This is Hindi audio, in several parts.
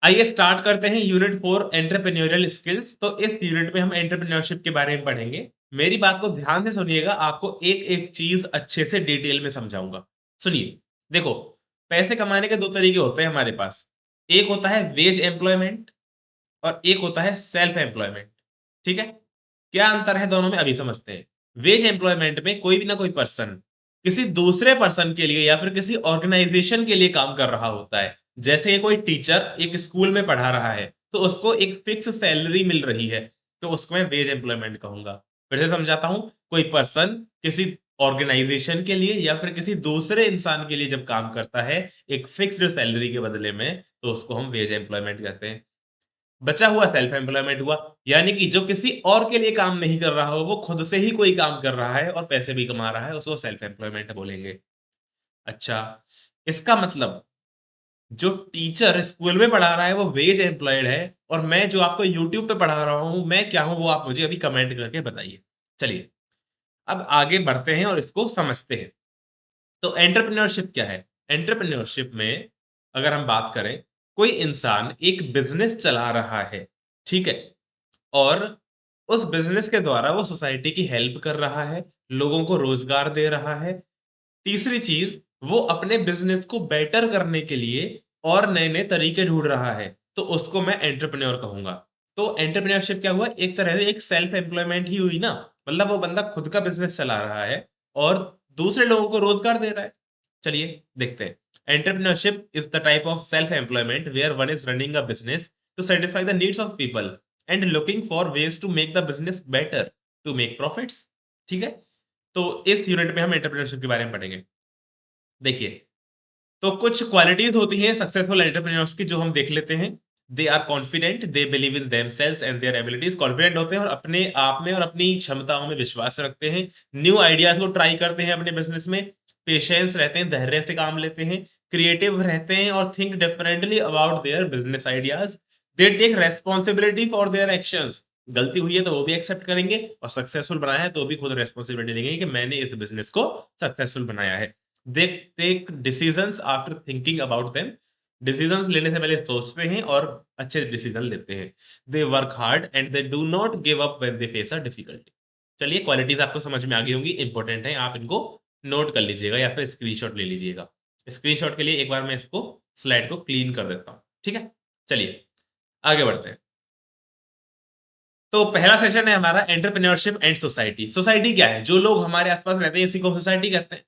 आइए स्टार्ट करते हैं यूनिट 4 एंटरप्रेन्योरियल स्किल्स। तो इस यूनिट में हम एंटरप्रेन्योरशिप के बारे में पढ़ेंगे। मेरी बात को ध्यान से सुनिएगा, आपको एक एक चीज अच्छे से डिटेल में समझाऊंगा। सुनिए, देखो, पैसे कमाने के दो तरीके होते हैं हमारे पास। एक होता है वेज एम्प्लॉयमेंट और एक होता है सेल्फ एम्प्लॉयमेंट। ठीक है, क्या अंतर है दोनों में अभी समझते हैं। वेज एम्प्लॉयमेंट में कोई भी ना कोई पर्सन किसी दूसरे पर्सन के लिए या फिर किसी ऑर्गेनाइजेशन के लिए काम कर रहा होता है। जैसे ये कोई टीचर एक स्कूल में पढ़ा रहा है तो उसको एक फिक्स सैलरी मिल रही है, तो उसको मैं वेज एम्प्लॉयमेंट कहूंगा। फिर से समझाता हूं, कोई पर्सन किसी ऑर्गेनाइजेशन के लिए या फिर किसी दूसरे इंसान के लिए जब काम करता है एक फिक्स्ड सैलरी के बदले में, तो उसको हम वेज एम्प्लॉयमेंट कहते हैं। बचा हुआ सेल्फ एम्प्लॉयमेंट हुआ, यानी कि जो किसी और के लिए काम नहीं कर रहा हो, वो खुद से ही कोई काम कर रहा है और पैसे भी कमा रहा है, उसको सेल्फ एम्प्लॉयमेंट बोलेंगे। अच्छा, इसका मतलब जो टीचर स्कूल में पढ़ा रहा है वो वेज एम्प्लॉयड है, और मैं जो आपको यूट्यूब पे पढ़ा रहा हूं मैं क्या हूं वो आप मुझे अभी कमेंट करके बताइए। चलिए, अब आगे बढ़ते हैं और इसको समझते हैं। तो एंटरप्रेन्योरशिप क्या है? एंटरप्रेन्योरशिप में अगर हम बात करें, कोई इंसान एक बिजनेस चला रहा है, ठीक है, और उस बिजनेस के द्वारा वो सोसाइटी की हेल्प कर रहा है, लोगों को रोजगार दे रहा है। तीसरी चीज, वो अपने बिजनेस को बेटर करने के लिए और नए नए तरीके ढूंढ रहा है, तो उसको मैं एंटरप्रेन्योर कहूंगा। तो एंटरप्रेन्योरशिप क्या हुआ? एक तरह से एक सेल्फ एम्प्लॉयमेंट ही हुई ना। मतलब वो बंदा खुद का बिजनेस चला रहा है और दूसरे लोगों को रोजगार दे रहा है। चलिए देखते हैं। Entrepreneurship is the type of self employment where one is running a business to satisfy the needs of people and looking for ways to make the business better to make profits. ठीक है, तो इस यूनिट में हम एंटरप्रेन्योरशिप के बारे में पढ़ेंगे। देखिए, तो कुछ क्वालिटीज होती हैं सक्सेसफुल एंटरप्रेन्योर्स की जो हम देख लेते हैं। They are confident, they believe in themselves and their abilities. Confident होते हैं और अपने आप में और अपनी क्षमताओं में विश्वास रखते हैं। न्यू आइडियाज को ट्राई करते हैं अपने बिजनेस में। पेशेंस रहते हैं, धैर्य से काम लेते हैं। क्रिएटिव रहते हैं और think differently about their business ideas. They take responsibility for their actions. गलती हुई है तो वो भी एक्सेप्ट करेंगे, और सक्सेसफुल बनाया है तो भी खुद रेस्पॉन्सिबिलिटी लेंगे कि मैंने इस बिजनेस को सक्सेसफुल बनाया है। They take decisions after thinking about them. Decisions लेने से पहले सोचते हैं और अच्छे डिसीजन लेते हैं। They work hard and they do not give up when they face a difficulty. चलिए, क्वालिटीज आपको समझ में आ गई होंगी, इंपॉर्टेंट है, आप इनको नोट कर लीजिएगा या फिर स्क्रीनशॉट ले लीजिएगा। स्क्रीनशॉट के लिए एक बार मैं इसको स्लाइड को क्लीन कर देता हूं, ठीक है। चलिए आगे बढ़ते हैं। तो पहला सेशन है हमारा एंटरप्रेन्योरशिप एंड सोसाइटी। सोसाइटी क्या है? जो लोग हमारे आसपास रहते हैं इसी को सोसाइटी कहते हैं।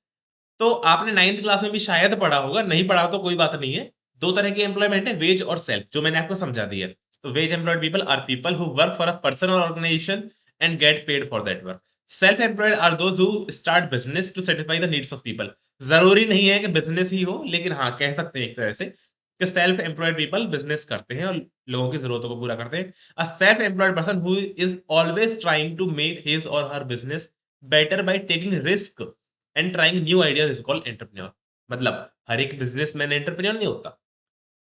तो आपने 9th क्लास में भी शायद पढ़ा होगा, नहीं पढ़ा तो कोई बात नहीं है। दो तरह की एम्प्लॉयमेंट है, वेज और सेल्फ, जो मैंने आपको समझा दिया। तो wage employed people are people who work for a person or organisation and get paid for that work. Self employed are those who start business to satisfy the needs of people. जरूरी नहीं है कि बिजनेस ही हो, लेकिन हाँ कह सकते हैं एक तरह से कि सेल्फ एम्प्लॉयड पीपल बिजनेस करते हैं और लोगों की जरूरतों को पूरा करते हैं। A self employed person who is always trying to make his or her business better by taking risk and trying new ideas is called entrepreneur. मतलब हर एक बिजनेसमैन एंटरप्रेन्योर नहीं होता,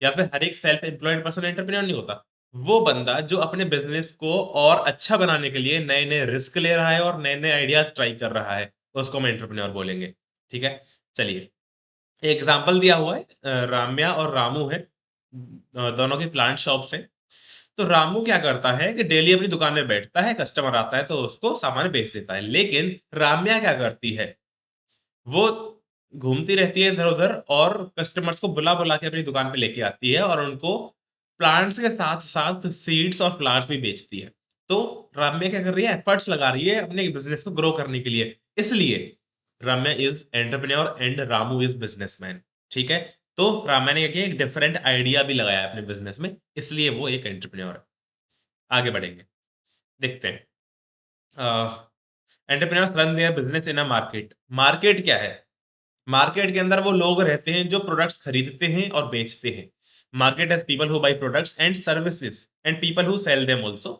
या फिर हर एक सेल्फ एम्प्लॉयड पर्सन एंटरप्रेन्योर नहीं होता। वो बंदा जो अपने बिजनेस को और अच्छा बनाने के लिए नए नए रिस्क ले रहा है और नए नए आइडियाज ट्राई कर रहा है, उसको हम एंटरप्रेन्योर बोलेंगे। ठीक है, चलिए एग्जाम्पल दिया हुआ है, राम्या और रामू है। दोनों की प्लांट शॉप्स हैं। तो रामू क्या करता है कि डेली अपनी दुकान में बैठता है, कस्टमर आता है तो उसको सामान बेच देता है। लेकिन राम्या क्या करती है, वो घूमती रहती है इधर उधर और कस्टमर्स को बुला बुला के अपनी दुकान पे लेके आती है और उनको प्लांट्स के साथ साथ सीड्स और फ्लावर्स भी बेचती है। तो रम्या क्या कर रही है, एफर्ट्स लगा रही है अपने बिजनेस को ग्रो करने के लिए। इसलिए Ramya is entrepreneur and Ramu is businessman. ठीक है, तो रम्या ने क्या किया, एक डिफरेंट आइडिया भी लगाया अपने बिजनेस में, इसलिए वो एक एंटरप्रेन्योर है। आगे बढ़ेंगे, देखते हैं। Entrepreneurs run their business in a market. Market क्या है? मार्केट के अंदर वो लोग रहते हैं जो प्रोडक्ट्स खरीदते हैं और बेचते हैं। Market has people who buy products and services and people who sell them also.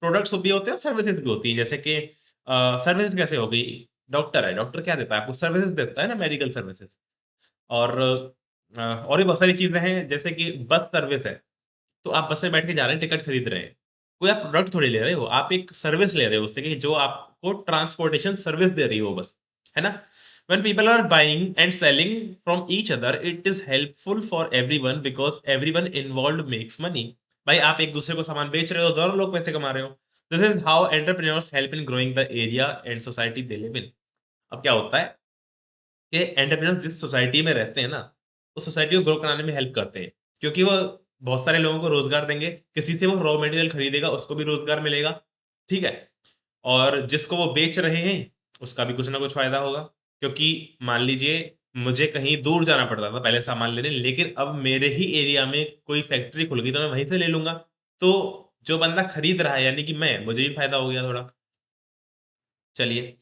Products भी होते हैं और सर्विसेज भी होती है। जैसे कि सर्विस कैसे हो गई, डॉक्टर है, डॉक्टर क्या देता है आपको, सर्विसेज देता है ना, मेडिकल सर्विसेज। और और भी बहुत सारी चीजें हैं, जैसे कि बस सर्विस है। तो आप बस में बैठ के जा रहे हैं, टिकट खरीद रहे हैं, कोई आप प्रोडक्ट थोड़ी ले रहे हो, आप एक सर्विस ले रहे हो उससे, कि जो आपको ट्रांसपोर्टेशन सर्विस दे रही हो बस, है ना। When people are buying and selling from each other, it is helpful for everyone because everyone involved makes money. भाई आप एक दूसरे को सामान बेच रहे हो, दोनों लोग पैसे कमा रहे हो. This is how entrepreneurs help in growing the area and society they live in. अब क्या होता है कि एंटरप्रेन्योर्स जिस सोसाइटी में रहते हैं ना, उस सोसाइटी को ग्रो कराने में हेल्प करते हैं, क्योंकि वो बहुत सारे लोगों को रोजगार देंगे. किसी से वो रॉ मटेरियल खरीदेगा, उसको भी रोजगार मिलेगा. ठीक है. और जिसको वो बेच रहे हैं, उसका भी कुछ ना कुछ फायदा होगा, क्योंकि मान लीजिए मुझे कहीं दूर जाना पड़ता था पहले सामान लेने, लेकिन अब मेरे ही एरिया में कोई फैक्ट्री खुल गई तो मैं वहीं से ले लूंगा. तो जो बंदा खरीद रहा है यानी कि मैं, मुझे भी फायदा हो गया थोड़ा. चलिए,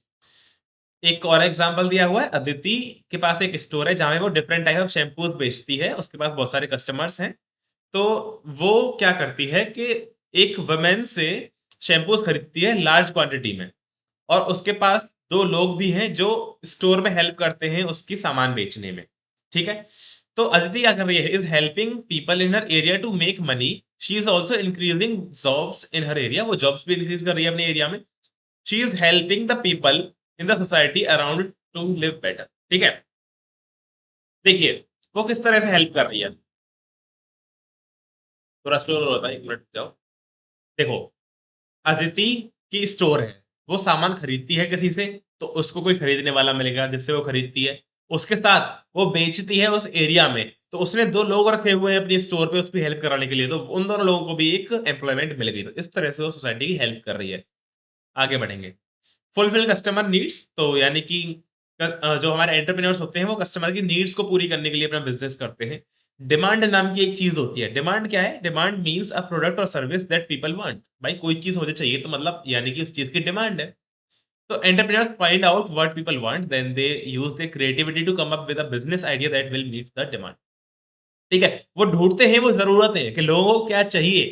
एक और एग्जांपल दिया हुआ है. अदिति के पास एक स्टोर है जहां पे वो डिफरेंट टाइप ऑफ शैम्पूज बेचती है. उसके पास बहुत सारे कस्टमर्स हैं. तो वो क्या करती है कि एक वुमेन से शैम्पूज खरीदती है लार्ज क्वांटिटी में, और उसके पास दो लोग भी हैं जो स्टोर में हेल्प करते हैं उसकी सामान बेचने में. ठीक है. तो अदिति क्या कर रही है, is helping people in her area to make money. She is also increasing jobs in her area. वो जॉब्स भी इंक्रीज कर रही है अपने एरिया में. She is helping the people in the society around to live better. ठीक है. देखिए वो किस तरह से हेल्प कर रही है. थोड़ा स्लो होता है, एक मिनट जाओ. देखो, अदिति की स्टोर है, वो सामान खरीदती है किसी से, तो उसको कोई खरीदने वाला मिलेगा जिससे वो खरीदती है. उसके साथ वो बेचती है उस एरिया में, तो उसने दो लोग रखे हुए हैं अपनी स्टोर पे उसकी हेल्प कराने के लिए, तो उन दोनों लोगों को भी एक एम्प्लॉयमेंट मिल गई. तो इस तरह से वो सोसाइटी की हेल्प कर रही है. आगे बढ़ेंगे. फुलफिल कस्टमर नीड्स, तो यानी कि जो हमारे एंटरप्रेन्योर्स होते हैं वो कस्टमर की नीड्स को पूरी करने के लिए अपना बिजनेस करते हैं. डिमांड नाम की एक चीज होती है. डिमांड क्या है? डिमांड मींस अ प्रोडक्ट और सर्विस दैट पीपल वांट. भाई कोई चीज मुझे चाहिए, तो मतलब यानी कि उस चीज की डिमांड है. तो entrepreneurs find out what people want, then they use their creativity to come up with a business idea that will meet the demand. ठीक है. वो ढूंढते हैं वो जरूरतें कि लोगों को क्या चाहिए,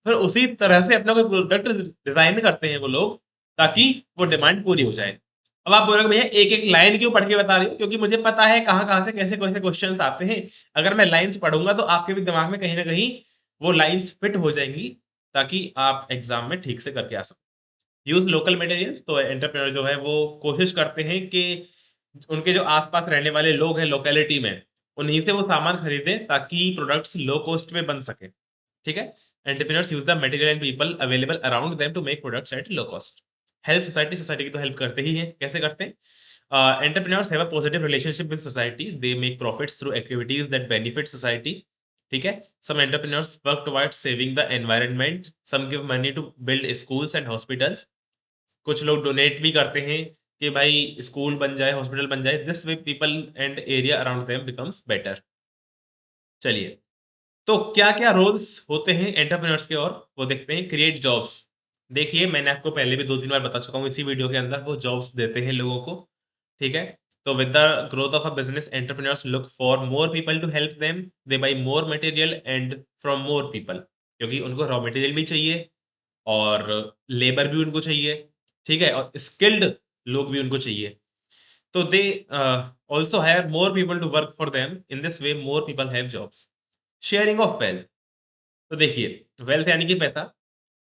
फिर उसी तरह से अपना कोई प्रोडक्ट डिजाइन करते हैं वो लोग, ताकि वो डिमांड पूरी हो जाए. अब आप बोलोगे भैया एक एक लाइन क्यों पढ़ के बता रही हो, क्योंकि मुझे पता है कहाँ कहाँ से कैसे कैसे क्वेश्चंस आते हैं. अगर मैं लाइंस पढ़ूंगा तो आपके भी दिमाग में कहीं ना कहीं वो लाइंस फिट हो जाएंगी, ताकि आप एग्जाम में ठीक से करके आ सको. यूज लोकल मटेरियल्स, तो एंटरप्रेन्योर जो है वो कोशिश करते हैं कि उनके जो आसपास रहने वाले लोग हैं लोकेलिटी में, उन्हीं से वो सामान खरीदें ताकि प्रोडक्ट्स लो कॉस्ट में बन सके. ठीक है. Entrepreneurs use the material and people available around them to make products at low cost. Help society, society की तो हेल्प करते ही हैं. कैसे करते हैं? Entrepreneurs have a positive relationship with society. They make profits through activities that benefit society. ठीक है. Some entrepreneurs work towards saving the environment. Some give money to build schools and hospitals. कुछ लोग डोनेट भी करते हैं कि भाई स्कूल बन जाए, हॉस्पिटल बन जाए. This way people and area around them becomes better. चलिए, तो क्या क्या रोल्स होते हैं एंटरप्रेन्योर्स के, और वो देखते हैं. Create jobs. देखिए मैंने आपको पहले भी 2-3 बार बता चुका हूँ इसी वीडियो के अंदर, वो जॉब्स देते हैं लोगों को. ठीक है. तो with the growth of a business entrepreneurs look for more people to help them. They buy more material and from more people, क्योंकि उनको रॉ मटेरियल भी चाहिए और लेबर भी उनको चाहिए. ठीक है. और स्किल्ड लोग भी उनको चाहिए. तो they also hire more people to work for them. In this way more people have jobs. Sharing of wealth. तो देखिए, वेल्थ यानी कि पैसा.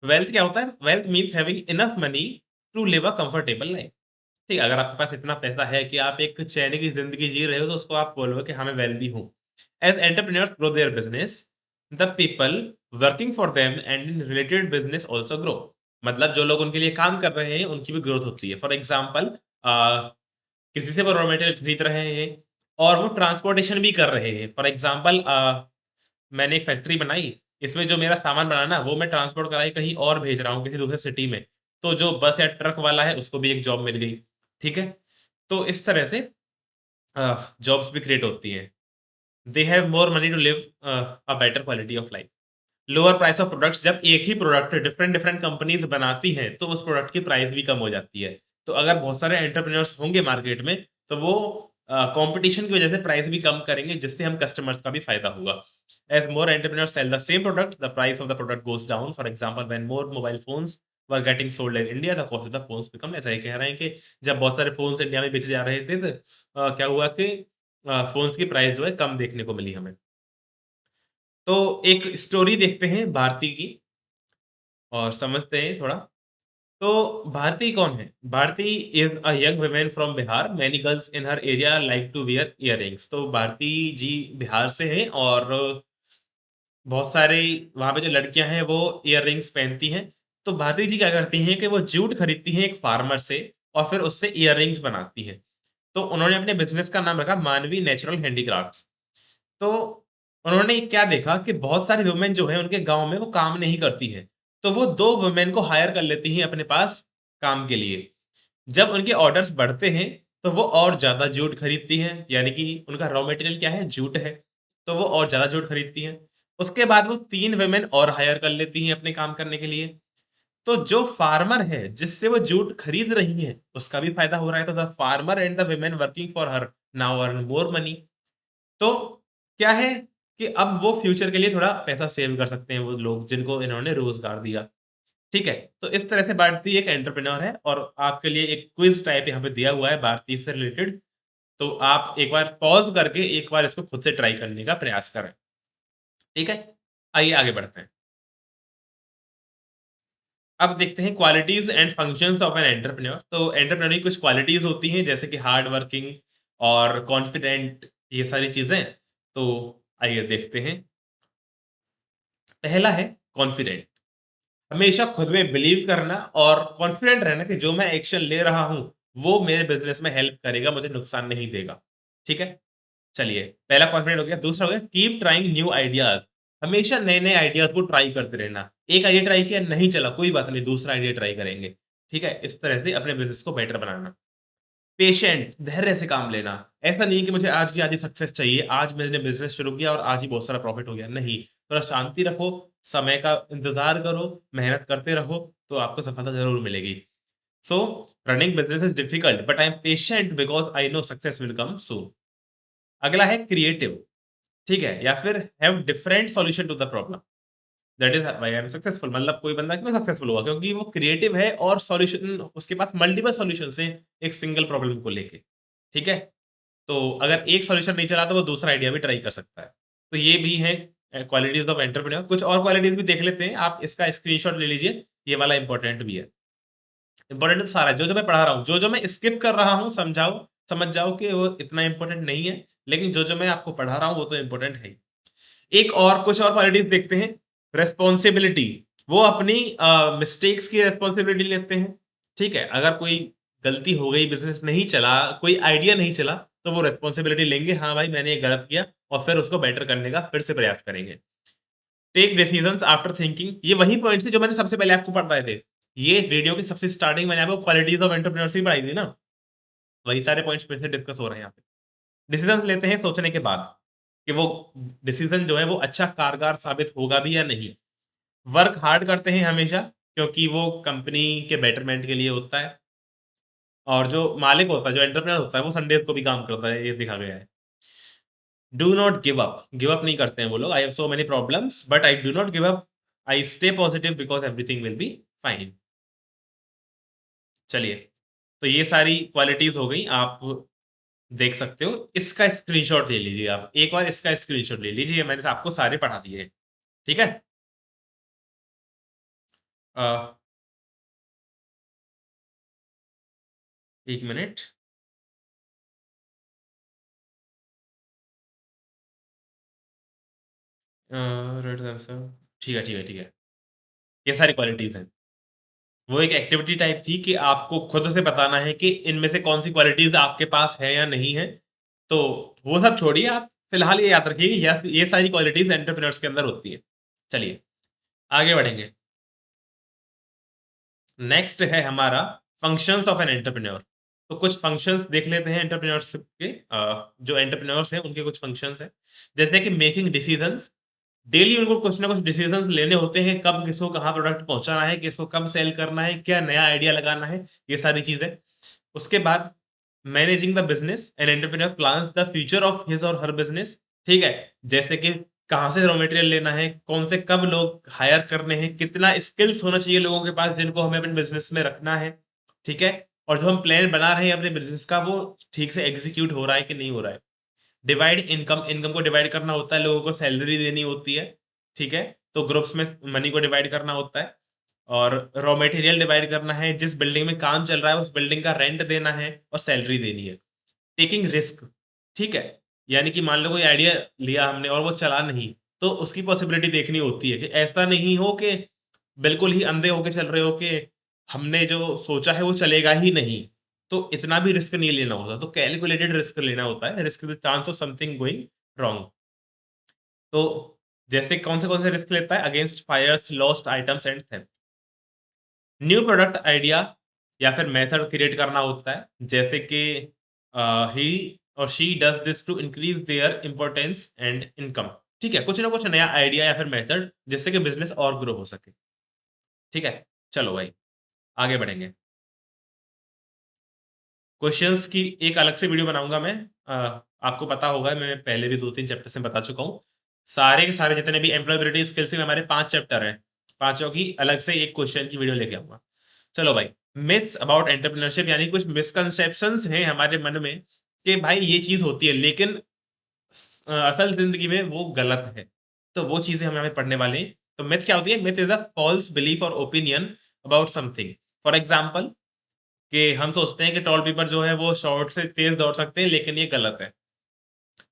वेल्थ क्या होता है? Wealth means having enough money to live a comfortable life. ठीक है. अगर आपके पास इतना पैसा है कि आप एक चैन की जिंदगी जी रहे हो, तो उसको आप बोलोगे कि हाँ मैं वेल्दी हूँ. As entrepreneurs grow their business, the people working for them and in related business also grow. मतलब जो लोग उनके लिए काम कर रहे हैं उनकी भी ग्रोथ होती है. फॉर एग्जाम्पल, किसी से वो रॉ मटेरियल खरीद रहे हैं और वो ट्रांसपोर्टेशन भी कर रहे हैं. फॉर एग्जाम्पल, मैंने एक फैक्ट्री बनाई, इसमें जो मेरा सामान बना ना, वो मैं ट्रांसपोर्ट कराई कहीं और भेज रहा हूँ किसी दूसरे सिटी में, तो जो बस या ट्रक वाला है उसको भी एक जॉब मिल गई. ठीक है. तो इस तरह से जॉब्स भी क्रिएट होती हैं. They have more money to live a better quality of life. Lower price of products. जब एक ही प्रोडक्ट डिफरेंट डिफरेंट कंपनीज बनाती हैं, तो उस प्रोडक्ट की प्राइस भी कम हो जाती है. तो अगर बहुत सारे एंटरप्रेन्योर्स होंगे मार्केट में, तो वो कंपटीशन की वजह से प्राइस भी कम करेंगे, जिससे हम कस्टमर्स का भी फायदा होगा. As more entrepreneurs sell the same product, the price of the product goes down. For example, when more mobile phones were getting sold in India, the cost of the phones become less. ये कह रहे हैं कि जब बहुत सारे फोन्स इंडिया में बेचे जा रहे थे, तो क्या हुआ कि फोन्स की प्राइस जो है कम देखने को मिली हमें. तो एक स्टोरी देखते हैं भारती की और समझते हैं थोड़ा. तो भारती कौन है? Bharti is a young women from Bihar. Many girls in her area like to wear earrings. तो भारती जी बिहार से हैं और बहुत सारे वहां पे जो लड़कियां हैं वो इयररिंग्स पहनती हैं। तो भारती जी क्या करती हैं कि वो जूट खरीदती हैं एक फार्मर से और फिर उससे इयररिंग्स बनाती हैं। तो उन्होंने अपने बिजनेस का नाम रखा मानवी नेचुरल हैंडीक्राफ्ट्स। तो उन्होंने क्या देखा कि बहुत सारी वुमेन जो है उनके गांव में वो काम नहीं करती है। तो वो दो वुमेन को हायर कर लेती हैं अपने पास काम के लिए। जब उनके ऑर्डर्स बढ़ते हैं तो वो और ज्यादा जूट खरीदती हैं, यानी कि उनका रॉ मटेरियल क्या है? जूट है। तो वो और ज्यादा जूट खरीदती हैं। उसके बाद वो 3 वुमेन और हायर कर लेती हैं अपने काम करने के लिए। तो जो फार्मर है जिससे वो जूट खरीद रही हैं उसका भी फायदा हो रहा है। तो the farmer and the women working for her now earn more money. तो क्या है कि अब वो फ्यूचर के लिए थोड़ा पैसा सेव कर सकते हैं वो लोग जिनको इन्होंने रोजगार दिया। ठीक है। तो इस तरह से भारती एक एंटरप्रेन्योर है और आपके लिए एक क्विज टाइप यहाँ पे दिया हुआ है भारती से रिलेटेड। तो आप एक बार पॉज करके एक बार इसको खुद से ट्राई करने का प्रयास करें। ठीक है। आइए आगे बढ़ते हैं। अब देखते हैं qualities and functions of an entrepreneur. तो एंटरप्रेन्योर की कुछ क्वालिटीज होती हैं जैसे कि हार्ड वर्किंग और कॉन्फिडेंट, ये सारी चीजें। तो आइए देखते हैं। पहला है कॉन्फिडेंट। हमेशा खुद में बिलीव करना और कॉन्फिडेंट रहना कि जो मैं एक्शन ले रहा हूं वो मेरे बिजनेस में हेल्प करेगा, मुझे नुकसान नहीं देगा। ठीक है। चलिए, पहला कॉन्फिडेंट हो गया। दूसरा हो गया कीप ट्राइंग न्यू आइडियाज। हमेशा नए नए आइडियाज को ट्राई करते रहना। एक आइडिया ट्राई किया नहीं चला, कोई बात नहीं, दूसरा आइडिया ट्राई करेंगे। ठीक है। इस तरह से अपने बिजनेस को बेटर बनाना। पेशेंट, धैर्य से काम लेना। ऐसा नहीं कि मुझे आज की आज ही सक्सेस चाहिए, आज मैंने बिजनेस शुरू किया और आज ही बहुत सारा प्रॉफिट हो गया। नहीं, थोड़ा शांति रखो, समय का इंतजार करो, मेहनत करते रहो, तो आपको सफलता जरूर मिलेगी। So running business is difficult but I am patient because I know success will come soon. अगला है क्रिएटिव। ठीक है, या फिर have different solution to the problem. That is why I am successful. मतलब कोई बंदा क्यों सक्सेसफुल हुआ? क्योंकि वो क्रिएटिव है और सॉल्यूशन उसके पास मल्टीपल सॉल्यूशन है एक सिंगल प्रॉब्लम को लेके। ठीक है। तो अगर एक सॉल्यूशन नहीं चला तो वो दूसरा आइडिया भी ट्राई कर सकता है। तो ये भी है क्वालिटीज ऑफ एंटरप्रेन्योर। कुछ और क्वालिटीज भी देख लेते हैं, आप इसका स्क्रीनशॉट ले लीजिए, ये वाला इंपॉर्टेंट भी है। इंपॉर्टेंट तो सारा है, जो जो मैं पढ़ा रहा हूँ, जो जो मैं स्किप कर रहा हूँ समझाओ, समझ जाओ कि वो इतना इंपॉर्टेंट नहीं है। लेकिन जो जो मैं आपको पढ़ा रहा हूँ वो तो इंपॉर्टेंट है ही। एक और कुछ और क्वालिटीज देखते हैं। रेस्पॉन्सिबिलिटी। वो अपनी मिस्टेक्स की रेस्पॉन्सिबिलिटी लेते हैं। ठीक है। अगर कोई गलती हो गई, बिजनेस नहीं चला, कोई आइडिया नहीं चला, तो वो रेस्पॉन्सिबिलिटी लेंगे, हाँ भाई मैंने ये गलत किया, और फिर उसको बेटर करने का फिर से प्रयास करेंगे। Take decisions after thinking. ये वही पॉइंट्स है जो मैंने सबसे पहले आपको पढ़ाए थे। ये वीडियो की सबसे स्टार्टिंग मैंने आपको क्वालिटीज ऑफ एंटरप्रेन्योरशिप पढ़ाई थी ना, वही सारे पॉइंट्स फिर से डिस्कस हो रहे हैं यहाँ पे। डिसीजंस लेते हैं सोचने के बाद कि वो डिसीजन जो है वो अच्छा कारगर साबित होगा भी या नहीं। वर्क हार्ड करते हैं हमेशा, क्योंकि वो कंपनी के बेटरमेंट के लिए होता है। और जो मालिक होता है, जो एंटरप्रेन्योर होता है, वो संडेज को भी काम करता है, ये दिखा गया है। Do not give up. Give up नहीं करते हैं वो लोग। I have so many problems but I do not give up. I stay positive because everything will be fine. चलिए, तो ये सारी क्वालिटीज हो गई, आप देख सकते हो। इसका स्क्रीनशॉट ले लीजिए, आप एक बार इसका स्क्रीनशॉट ले लीजिए, मैंने आपको सारे पढ़ा दिए हैं। ठीक है। अ, एक मिनट। ठीक है, ठीक है, ठीक है। ये सारी क्वालिटीज हैं। वो एक एक्टिविटी टाइप थी कि आपको खुद से बताना है कि इनमें से कौन सी क्वालिटीज आपके पास है या नहीं है। तो वो सब छोड़िए, आप फिलहाल ये याद रखिए कि ये सारी क्वालिटीज एंटरप्रेन्योर्स के अंदर होती है। चलिए, आगे बढ़ेंगे। नेक्स्ट है हमारा फंक्शंस ऑफ एन एंटरप्रेन्योर। तो कुछ फंक्शंस देख लेते हैं एंटरप्रेन्योरशिप के। जो एंटरप्रेन्योर्स हैं उनके कुछ फंक्शंस हैं, जैसे कि मेकिंग डिसीजंस। डेली उनको कुछ ना कुछ डिसीजंस लेने होते हैं, कब किसको कहाँ प्रोडक्ट पहुंचाना है, किसको कब सेल करना है, क्या नया आइडिया लगाना है, ये सारी चीजें। उसके बाद managing the business. An entrepreneur plans the future of his or her business. ठीक है। जैसे कि कहाँ से रॉ मटेरियल लेना है, कौन से कब लोग हायर करने हैं, कितना स्किल्स होना चाहिए लोगों के पास जिनको हमें अपने बिजनेस में रखना है। ठीक है। और जो हम प्लान बना रहे हैं अपने बिजनेस का, वो ठीक से एग्जीक्यूट हो रहा है कि नहीं हो रहा है। Divide income. इनकम को डिवाइड करना होता है, लोगों को सैलरी देनी होती है। ठीक है। तो ग्रुप्स में मनी को डिवाइड करना होता है। और रॉ मटेरियल डिवाइड करना है, जिस बिल्डिंग में काम चल रहा है उस बिल्डिंग का रेंट देना है और सैलरी देनी है। टेकिंग रिस्क, ठीक है, यानी कि मान लो कोई आइडिया लिया हमने और वो चला नहीं, तो उसकी पॉसिबिलिटी देखनी होती है कि ऐसा नहीं हो कि बिल्कुल ही अंधे होके चल रहे हो कि हमने जो सोचा है वो चलेगा ही नहीं, तो इतना भी रिस्क नहीं लेना होता, तो कैलकुलेटेड रिस्क लेना होता है, risk the chance of something going wrong. तो जैसे कौन से रिस्क लेता है, against fires, lost items and theft. New product idea या फिर मेथड क्रिएट करना होता है, जैसे कि ही और she does this to increase their importance and income. ठीक है, कुछ ना कुछ नया आइडिया या फिर मेथड जिससे कि बिजनेस और ग्रो हो सके। ठीक है, चलो भाई आगे बढ़ेंगे। क्वेश्चंस की एक अलग से वीडियो बनाऊंगा मैं। आपको पता होगा मैं पहले भी 2-3 चैप्टर में बता चुका हूँ। सारे के सारे जितने भी एम्प्लॉयबिलिटी स्किल्स में हमारे 5 चैप्टर हैं, पांचों की अलग से एक क्वेश्चन की वीडियो लेके आऊंगा। चलो भाई, मिथ्स अबाउट एंटरप्रेन्योरशिप, यानी कुछ मिसकंसेप्शंस हैं हमारे मन में कि भाई ये चीज होती है, लेकिन असल जिंदगी में वो गलत है। तो वो चीजें हमें हमें पढ़ने वाले हैं। तो मिथ क्या होती है? Myth is a false belief or opinion about something. For example, कि हम सोचते हैं कि टॉल पीपल जो है वो शॉर्ट से तेज दौड़ सकते हैं, लेकिन ये गलत है।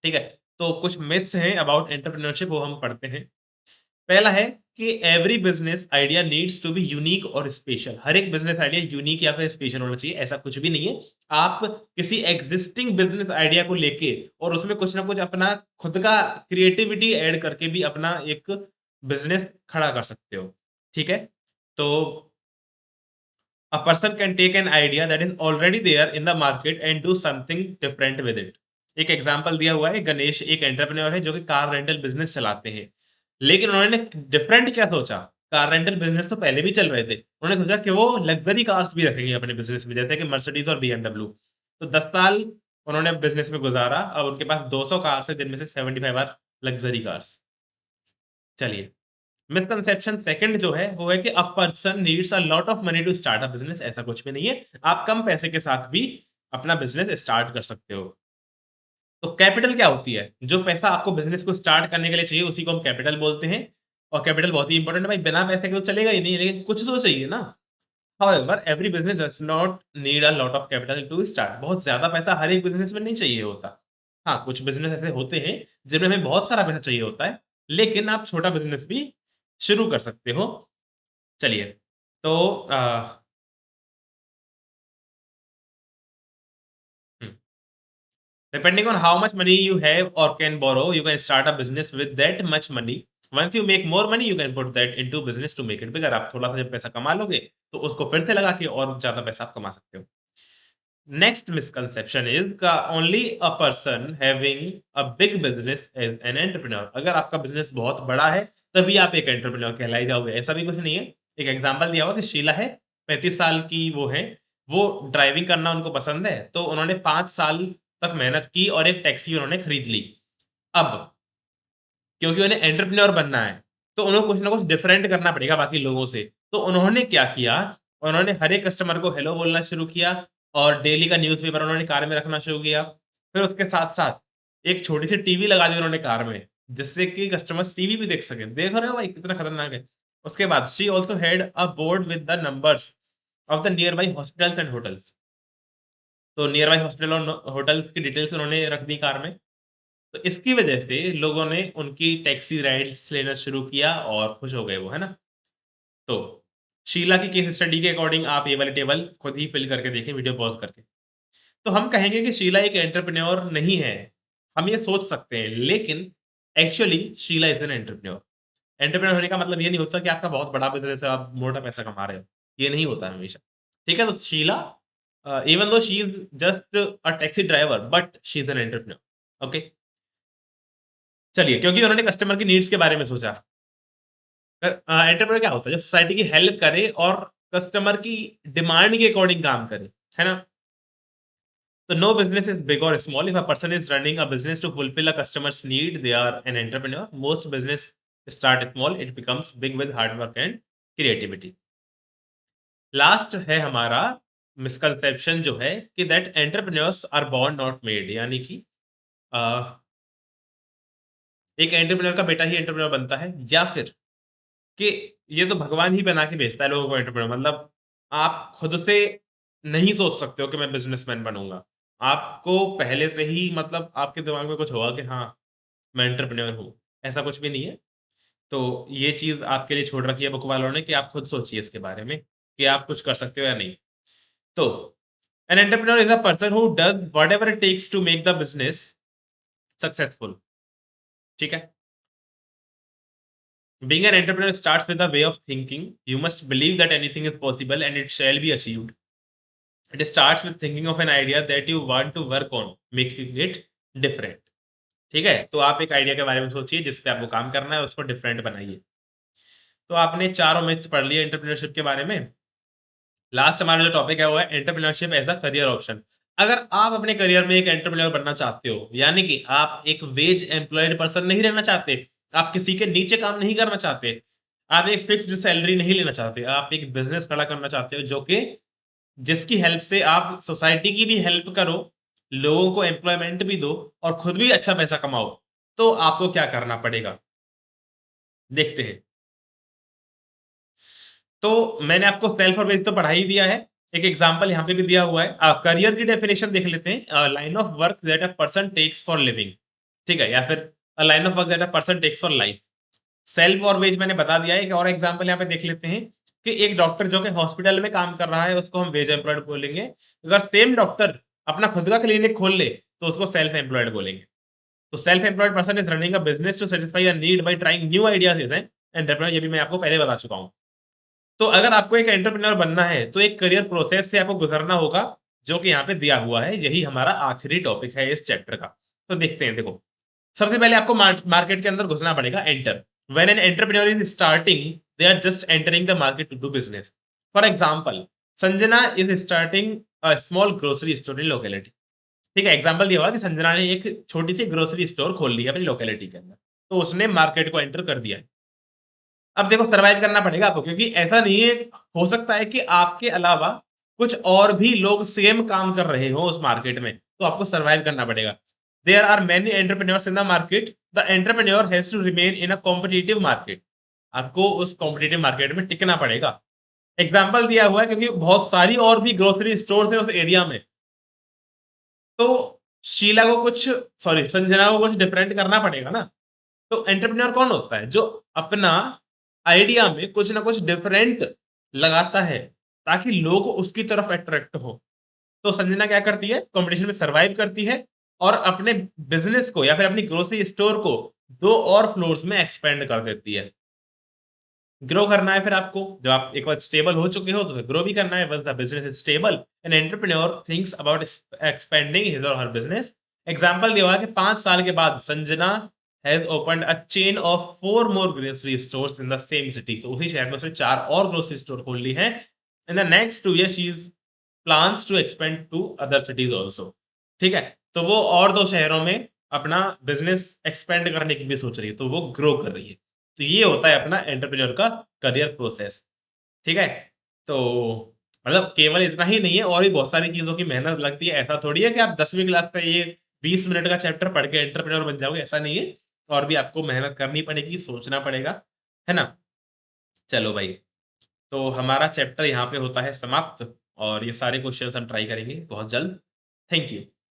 ठीक है, तो कुछ मिथ्स हैं अबाउट एंटरप्रेन्योरशिप, वो हम पढ़ते हैं। पहला है कि every business idea needs to be unique और स्पेशल। हर एक बिजनेस आइडिया यूनिक या फिर स्पेशल होना चाहिए, ऐसा कुछ भी नहीं है। आप किसी एग्जिस्टिंग बिजनेस आइडिया को लेके और उसमें कुछ ना कुछ अपना खुद का क्रिएटिविटी ऐड करके भी अपना एक बिजनेस खड़ा कर सकते हो। ठीक है, तो a person can take an idea that is already there in the market and do something different with it। एक एग्जांपल दिया हुआ है, गणेश एक एंटरप्रेन्योर है जो कि कार रेंटल बिजनेस चलाते हैं, लेकिन उन्होंने डिफरेंट क्या सोचा? कार रेंटल बिजनेस तो पहले भी चल रहे थे, उन्होंने सोचा कि वो लग्जरी कार्स भी रखेंगे अपने बिजनेस में, जैसे कि मर्सिडीज और बीएमडब्ल्यू। तो 10 साल उन्होंने बिजनेस में गुजारा, अब उनके पास 200 कार्स है जिनमें से 75 आर लग्जरी कार्स। चलिए, मिसकंसेप्शन सेकंड जो है वो है कि a person needs a lot of money to start a business. ऐसा कुछ भी नहीं है, आप कम पैसे के साथ भी अपना बिजनेस स्टार्ट कर सकते हो। तो कैपिटल क्या होती है? जो पैसा आपको बिजनेस को स्टार्ट करने के लिए चाहिए उसी को हम कैपिटल बोलते हैं। और कैपिटल बहुत ही इंपॉर्टेंट है भाई, बिना पैसे के तो चलेगा ही नहीं, लेकिन कुछ तो चाहिए ना। However every business does not need a lot of capital to start. बहुत ज्यादा पैसा हर एक बिजनेस में नहीं चाहिए होता। हाँ, कुछ बिजनेस ऐसे होते हैं जिनमें हमें बहुत सारा पैसा चाहिए होता है, लेकिन आप छोटा बिजनेस भी शुरू कर सकते हो। चलिए, तो depending on how much money you have or can borrow, you can start a business with that much money. Once you make more money, you can put that into business to make it bigger। आप थोड़ा सा जब पैसा कमा लोगे तो उसको फिर से लगा के और ज्यादा पैसा आप कमा सकते हो। नेक्स्ट मिसकंसेप्शन इज का only a person having a big business as an entrepreneur. अगर आपका बिजनेस बहुत बड़ा है तभी आप एक एंटरप्रेन्योर कहलाई जाओगे, ऐसा भी कुछ नहीं है। एक एग्जांपल दिया हुआ कि शीला है, 35 साल की वो है, वो ड्राइविंग करना उनको पसंद है, तो उन्होंने 5 साल तक मेहनत की और एक टैक्सी उन्होंने खरीद ली। अब क्योंकि उन्हें एंटरप्रेन्योर बनना है, तो उन्हें कुछ ना कुछ डिफरेंट करना पड़ेगा बाकी लोगों से। तो उन्होंने क्या किया, उन्होंने हर एक कस्टमर को हेलो बोलना शुरू किया और डेली का न्यूज़पेपर उन्होंने कार में रखना शुरू किया। फिर उसके साथ-साथ एक छोटी-सी टीवी लगा दी उन्होंने कार में, जिससे कि कस्टमर्स टीवी भी देख सकें। देख रहे हो भाई कितना खतरनाक है। उसके बाद she also had a board with the numbers of the near by hospitals and hotels. तो नियर बाय हॉस्पिटल और होटल्स की डिटेल्स उन्होंने रख दी कार में। तो इसकी वजह से लोगों ने उनकी टैक्सी राइड्स लेना शुरू किया और खुश हो गए वो, है ना? तो शीला की केस स्टडी के अकॉर्डिंग आप ये वाली टेबल खुद ही फिल करके देखें वीडियो पॉज़ करके। तो हम कहेंगे कि शीला एक एंटरप्रेन्योर नहीं है। हम ये सोच सकते हैं, लेकिन actually Sheela is an entrepreneur. Entrepreneur होने का मतलब ये नहीं होता कि आपका बहुत बड़ा बिज़नेस है, आप मोटा पैसा कमा रहे हो। ये नहीं होता है हमेशा। ठीक है? तो Sheela even though she is just a taxi driver but she is an entrepreneur. Okay? चलिए, क्योंकि उन्होंने कस्टमर की नीड्स के बारे में सोचा। एंटरप्रेन्योर क्या होता है? जो सोसाइटी की हेल्प करे और कस्टमर की डिमांड के अकॉर्डिंग काम करे, है ना? तो नो बिजनेस इज बिग और small. If a person is running a business to fulfil a customers need, they are an entrepreneur. Most business start small, it becomes big with hard work and creativity. Last है हमारा मिसकंसेप्शन जो है कि that entrepreneurs are born not made, यानी कि अ, एक एंटरप्रेन्योर का बेटा ही एंटरप्रेन्योर बनता है, या फिर कि ये तो भगवान ही बना के भेजता है लोगों को एंटरप्रेन्योर, मतलब आप खुद से नहीं सोच सकते हो कि मैं बिजनेसमैन बनूंगा। आपको पहले से ही मतलब आपके दिमाग में कुछ होगा कि हाँ मैं एंटरप्रेन्योर हूँ, ऐसा कुछ भी नहीं है। तो ये चीज आपके लिए छोड़ रखी है बुक वालों ने कि आप खुद सोचिए इसके बारे में कि आप कुछ कर सकते हो या नहीं। तो an entrepreneur is a person who does whatever it takes to make the business successful. ठीक है। Being an entrepreneur starts with a way of thinking. You must believe that anything is possible and it shall be achieved. It starts with thinking of an idea that you want to work on, making it different. ठीक है, तो आप एक आइडिया के बारे में सोचिए जिस पे आपको काम करना है, उसको डिफरेंट बनाइए। तो आपने चारों मिथ्स पढ़ लिए एंटरप्रेन्योरशिप के बारे में। लास्ट हमारा जो टॉपिक है वो है entrepreneurship as a career option. अगर आप अपने करियर में एक एंटरप्रेन्योर बनना चाहते हो, यानी कि आप एक वेज एम्प्लॉयड पर्सन नहीं रहना चाहते, आप किसी के नीचे काम नहीं करना चाहते, आप एक फिक्स्ड सैलरी नहीं लेना चाहते, आप एक बिजनेस खड़ा करना चाहते हो जो कि जिसकी हेल्प से आप सोसाइटी की भी हेल्प करो, लोगों को एम्प्लॉयमेंट भी दो और खुद भी अच्छा पैसा कमाओ, तो आपको क्या करना पड़ेगा, देखते हैं। तो मैंने आपको सेल्फ और वेज तो पढ़ा ही दिया है, एक एग्जांपल यहाँ पे भी दिया हुआ है। करियर की डेफिनेशन देख लेते हैं, line of work that a person takes for living. ठीक है, या फिर line of work that a person takes for life. Self और वेज मैंने बता दिया है। एक और एग्जांपल यहाँ पे देख लेते हैं कि एक डॉक्टर जो कि हॉस्पिटल में काम कर रहा है उसको हम वेज एम्प्लॉयड बोलेंगे। अगर सेम डॉक्टर अपना खुद का क्लिनिक खोल ले तो उसको सेल्फ एम्प्लॉयड बोलेंगे। तो self employed person is running a business to satisfy a need by trying new ideas and entrepreneur, ये भी मैं आपको पहले बता चुका हूँ। तो अगर आपको एक एंटरप्रेन्योर बनना है तो एक करियर प्रोसेस से आपको गुजरना होगा जो कि यहाँ पे दिया हुआ है। यही हमारा आखिरी टॉपिक है इस चैप्टर का। तो देखते हैं। देखो, सबसे पहले आपको मार्केट के अंदर घुसना पड़ेगा। Enter, when an entrepreneur is starting they are just entering the market to do business. For example, Sanjana is starting a small grocery store in locality. ठीक है, एग्जांपल दिया हुआ कि संजना ने एक छोटी सी ग्रोसरी स्टोर खोल ली है अपनी लोकेलिटी के अंदर, तो उसने मार्केट को एंटर कर दिया है। अब देखो, सर्वाइव करना पड़ेगा आपको, क्योंकि ऐसा नहीं है, हो सकता है कि आपके अलावा कुछ और भी लोग सेम काम कर रहे हो उस मार्केट में, तो आपको सर्वाइव करना पड़ेगा। There are many entrepreneurs in the market, the entrepreneur has to remain in a competitive market. आपको उस कॉम्पिटिटिव मार्केट में टिकना पड़ेगा। एग्जाम्पल दिया हुआ है क्योंकि बहुत सारी और भी ग्रोसरी स्टोर है उस एरिया में, तो शीला को कुछ, सॉरी संजना को कुछ डिफरेंट करना पड़ेगा ना। तो एंटरप्रेन्योर कौन होता है? जो अपना आइडिया में कुछ ना कुछ डिफरेंट लगाता है ताकि लोग उसकी तरफ अट्रैक्ट हो। तो संजना क्या करती है? कंपटीशन में सर्वाइव करती है और अपने बिजनेस को या फिर अपनी ग्रोसरी स्टोर को 2 और फ्लोर्स में एक्सपेंड कर देती है। ग्रो करना है फिर आपको, जब आप एक बार स्टेबल हो चुके हो तो ग्रो भी करना है। Once the business is stable, an entrepreneur thinks about expanding his or her business. Example दिया हुआ है कि 5 साल के बाद Sanjana has opened a chain of 4 more grocery stores in the same city. तो उसी शहर में उसने 4 और ग्रोसरी स्टोर खोल ली है। In the next 2 years she is plans to expand to other cities also. ठीक है, तो वो और 2 शहरों में अपना बिजनेस एक्सपेंड करने की भी सोच रही है, तो वो ग्रो कर रही है। तो ये होता है अपना एंटरप्रेन्योर का करियर प्रोसेस। ठीक है, तो मतलब केवल इतना ही नहीं है, और भी बहुत सारी चीजों की मेहनत लगती है। ऐसा थोड़ी है कि आप 10वीं क्लास का ये 20 मिनट का चैप्टर पढ़ के एंटरप्रेन्योर बन जाओगे, ऐसा नहीं है। और भी आपको मेहनत करनी पड़ेगी, सोचना पड़ेगा, है ना। चलो भाई, तो हमारा चैप्टर यहाँ पे होता है समाप्त, और ये सारे क्वेश्चंस हम ट्राई करेंगे बहुत जल्द। Thank you.